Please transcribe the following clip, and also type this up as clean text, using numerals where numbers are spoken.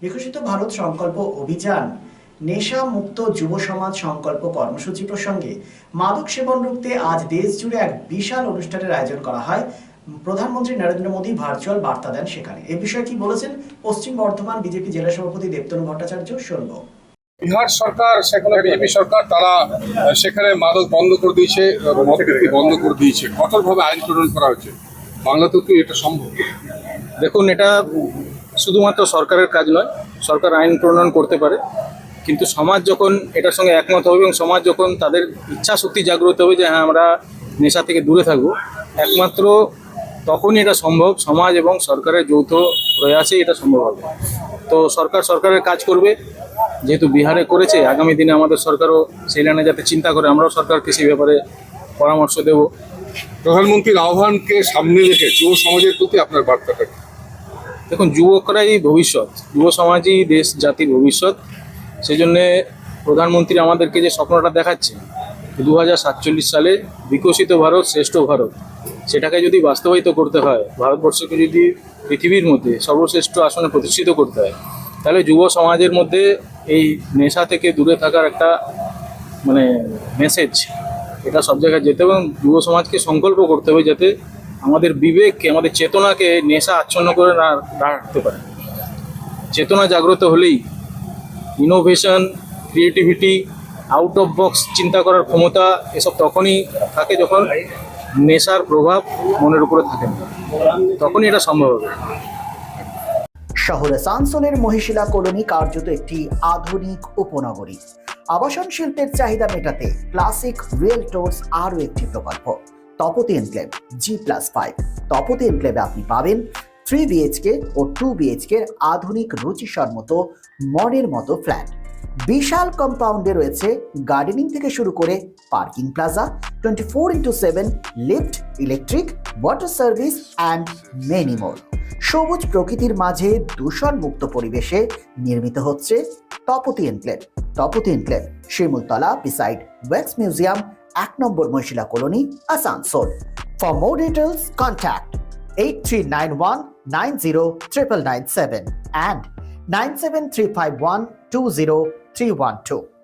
বিকশিত ভারত সংকল্প অভিযান, নেশা মুক্ত যুব সমাজ সংকল্প কর্মসূচি প্রসঙ্গে মাদক সেবন রুখতে আজ দেশ জুড়ে এক বিশাল অনুষ্ঠানের আয়োজন করা হয়। প্রধানমন্ত্রী নরেন্দ্র মোদী ভার্চুয়াল বার্তা দেন সেখানে। এ বিষয়ে কি বলেছেন পশ্চিম বর্ধমান বিজেপি জেলা সভাপতি দেবতনু ভট্টাচার্য, শুনব। বিহার সরকার, সেখানে বিজেপি সরকার, তারা সেখানে মাদক বন্ধ করে দিয়েছে, মদ বিক্রি বন্ধ করে দিয়েছে, কঠোরভাবে আইন প্রণয়ন করা হয়েছে। বাংলাতেও কি এটা সম্ভব? দেখুন, এটা শুধুমাত্র সরকারের কাজ নয়। সরকার আইন প্রণয়ন করতে পারে, কিন্তু সমাজ যখন এটার সঙ্গে একমত হবে এবং সমাজ যখন তাদের ইচ্ছা শক্তি জাগ্রত হবে যে হ্যাঁ আমরা নেশা থেকে দূরে থাকবো, একমাত্র তখনই এটা সম্ভব। সমাজ এবং সরকারের যৌথ প্রয়াসে এটা সম্ভব হবে। তো সরকারের কাজ করবে, যেহেতু বিহারে করেছে, আগামী দিনে আমাদের সরকারও সেই লাইনে যাতে চিন্তা করে, আমরাও সরকারকে সেই ব্যাপারে পরামর্শ দেব। প্রধানমন্ত্রীর আহ্বানকে সামনে রেখে যুব সমাজের প্রতি আপনার বার্তাটা কি? দেখুন, যুবকরাই ভবিষ্যৎ, যুব সমাজই দেশ জাতির ভবিষ্যৎ। সেই জন্যে প্রধানমন্ত্রী আমাদেরকে যে স্বপ্নটা দেখাচ্ছে 2047 সালে বিকশিত ভারত, শ্রেষ্ঠ ভারত, সেটাকে যদি বাস্তবায়িত করতে হয়, ভারতবর্ষকে যদি পৃথিবীর মধ্যে সর্বশ্রেষ্ঠ আসনে প্রতিষ্ঠিত করতে হয়, তাহলে যুব সমাজের মধ্যে এই নেশা থেকে দূরে থাকার একটা মেসেজ, এটা সব জায়গায় যেতে হবে। এবং যুব সমাজকে সংকল্প করতে হবে যাতে আমাদের বিবেককে, আমাদের চেতনাকে নেশা আচ্ছন্ন করে না রাখতে পারে। চেতনা জাগ্রত হলেই innovation, creativity, out of box চিন্তা করার ক্ষমতা, এসব তখনই থাকে যখন নেশার প্রভাব মনের উপরে থাকে না, তখনই এটা সম্ভব হবে। শহর আসানসোলের মহিশিলা কলোনি কার্যত একটি আধুনিক উপনগরী। আবাসন শিল্পের চাহিদা মেটাতে ক্লাসিক রিয়েলটরস আরও একটি প্রকল্প, তপতি এনক্লেভ G+5। তপতি এনক্লেভে আপনি পাবেন 3 BHK ও 2 BHK আধুনিক রুচিসম্মত মনের মতো ফ্ল্যাট। বিশাল কম্পাউন্ডে রয়েছে গার্ডেনিং থেকে শুরু করে parking plaza, 24x7 lift, electric, water service and many more. সবুজ প্রকৃতির মাঝে দূষণমুক্ত পরিবেশে নির্মিত হচ্ছে Tapati enclave. Tapati enclave, Shimultala, beside wax museum, 1 number Mohishila colony, Asansol. For more details contact 8391909997 and 9735120 312.